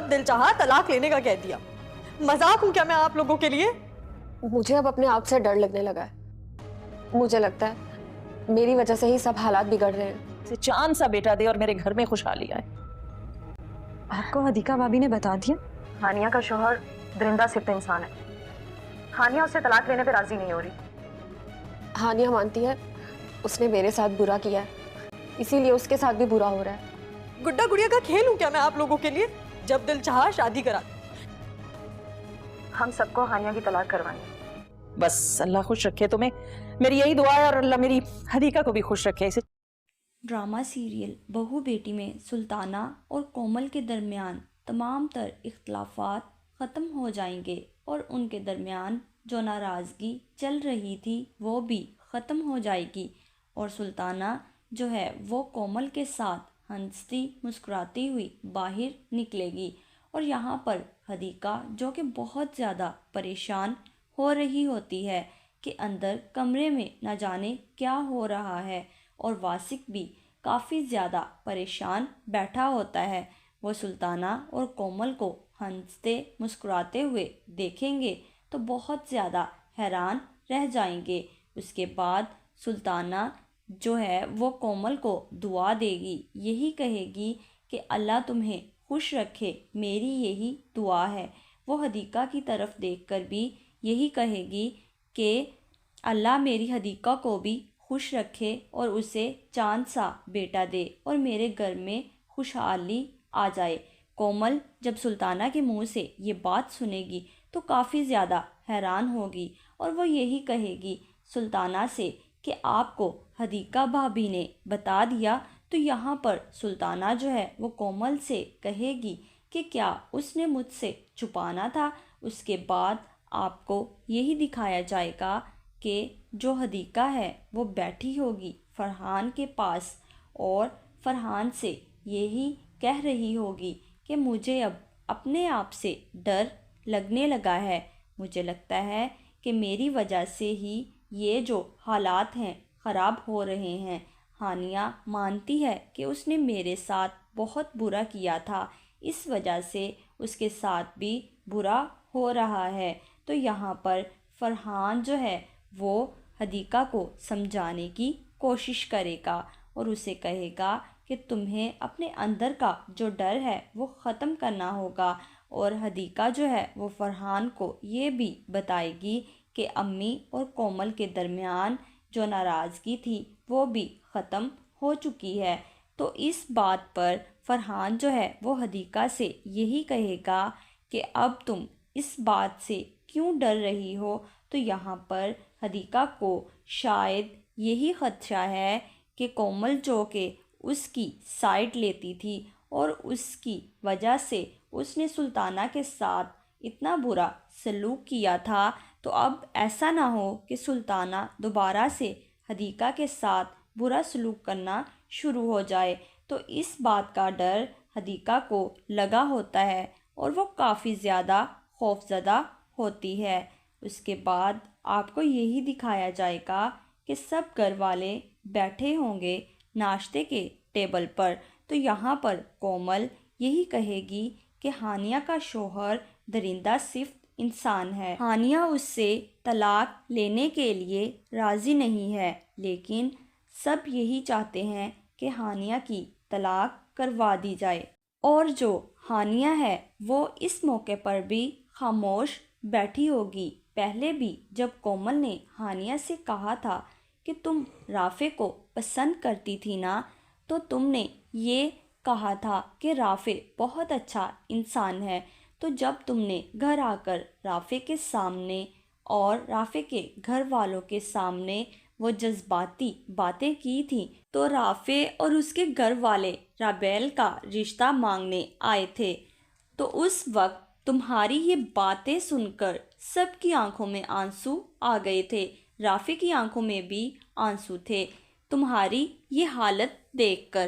जब दिल चाहा तलाक लेने का कह दिया। मजाक हूं क्या मैं आप लोगों के लिए? मुझे अब अपने आप से डर लगने लगा है। मुझे लगता है मेरी वजह से ही सब हालात बिगड़ रहे हैं। से चांद सा बेटा दे और मेरे घर में खुशहाली आए। आपको हदीका भाभी ने बता दिया? हानिया का शोहर दरिंदा सिर्फ इंसान है। हानिया उससे तलाक लेने पे राजी नहीं हो रही। हानिया मानती है उसने मेरे साथ बुरा किया है, इसीलिए उसके साथ भी बुरा हो रहा है। गुड्डा गुड़िया का खेल हूं क्या मैं आप लोगों के लिए? जब दिल चाहा शादी करा। हम सबको हानिया की तलाक करवाएंगे। बस अल्लाह खुश रखे तुम्हें, मेरी यही दुआ है, और अल्लाह मेरी हदीका को भी खुश रखे। इसे ड्रामा सीरियल बहू बेटी में सुल्ताना और कोमल के दरमियान तमाम तर इख्तलाफात ख़त्म हो जाएंगे और उनके दरमियान जो नाराज़गी चल रही थी वो भी ख़त्म हो जाएगी और सुल्ताना जो है वो कोमल के साथ हंसती मुस्कुराती हुई बाहर निकलेगी। और यहाँ पर हदीका जो कि बहुत ज़्यादा परेशान हो रही होती है कि अंदर कमरे में न जाने क्या हो रहा है, और वासिक भी काफ़ी ज़्यादा परेशान बैठा होता है। वो सुल्ताना और कोमल को हंसते मुस्कुराते हुए देखेंगे तो बहुत ज़्यादा हैरान रह जाएंगे। उसके बाद सुल्ताना जो है वो कोमल को दुआ देगी, यही कहेगी कि अल्लाह तुम्हें खुश रखे, मेरी यही दुआ है। वो हदीका की तरफ देखकर भी यही कहेगी कि अल्लाह मेरी हदीका को भी खुश रखे और उसे चांद सा बेटा दे और मेरे घर में खुशहाली आ जाए। कोमल जब सुल्ताना के मुंह से ये बात सुनेगी तो काफ़ी ज़्यादा हैरान होगी और वो यही कहेगी सुल्ताना से कि आपको हदीका भाभी ने बता दिया। तो यहाँ पर सुल्ताना जो है वो कोमल से कहेगी कि क्या उसने मुझसे छुपाना था। उसके बाद आपको यही दिखाया जाएगा कि जो हदीका है वो बैठी होगी फरहान के पास और फरहान से यही कह रही होगी कि मुझे अब अपने आप से डर लगने लगा है। मुझे लगता है कि मेरी वजह से ही ये जो हालात हैं ख़राब हो रहे हैं। हानिया मानती है कि उसने मेरे साथ बहुत बुरा किया था, इस वजह से उसके साथ भी बुरा हो रहा है। तो यहाँ पर फरहान जो है वो हदीका को समझाने की कोशिश करेगा और उसे कहेगा कि तुम्हें अपने अंदर का जो डर है वो ख़त्म करना होगा। और हदीका जो है वो फरहान को ये भी बताएगी कि अम्मी और कोमल के दरमियान जो नाराज़गी थी वो भी ख़त्म हो चुकी है। तो इस बात पर फरहान जो है वो हदीका से यही कहेगा कि अब तुम इस बात से क्यों डर रही हो। तो यहाँ पर हदीका को शायद यही ख़दशा है कि कोमल जो कि उसकी साइड लेती थी और उसकी वजह से उसने सुल्ताना के साथ इतना बुरा सलूक किया था, तो अब ऐसा ना हो कि सुल्ताना दोबारा से हदीका के साथ बुरा सलूक करना शुरू हो जाए। तो इस बात का डर हदीका को लगा होता है और वो काफ़ी ज़्यादा खौफज़दा होती है। उसके बाद आपको यही दिखाया जाएगा कि सब घर वाले बैठे होंगे नाश्ते के टेबल पर। तो यहाँ पर कोमल यही कहेगी कि हानिया का शोहर दरिंदा सिर्फ इंसान है। हानिया उससे तलाक लेने के लिए राज़ी नहीं है, लेकिन सब यही चाहते हैं कि हानिया की तलाक करवा दी जाए। और जो हानिया है वो इस मौके पर भी खामोश बैठी होगी। पहले भी जब कोमल ने हानिया से कहा था कि तुम राफ़े को पसंद करती थी ना, तो तुमने ये कहा था कि राफ़े बहुत अच्छा इंसान है। तो जब तुमने घर आकर राफ़े के सामने और राफ़े के घर वालों के सामने वो जज्बाती बातें की थी, तो राफ़े और उसके घर वाले राबेल का रिश्ता मांगने आए थे। तो उस वक्त तुम्हारी ये बातें सुनकर सबकी आंखों में आंसू आ गए थे। राफ़े की आंखों में भी आंसू थे तुम्हारी ये हालत देखकर।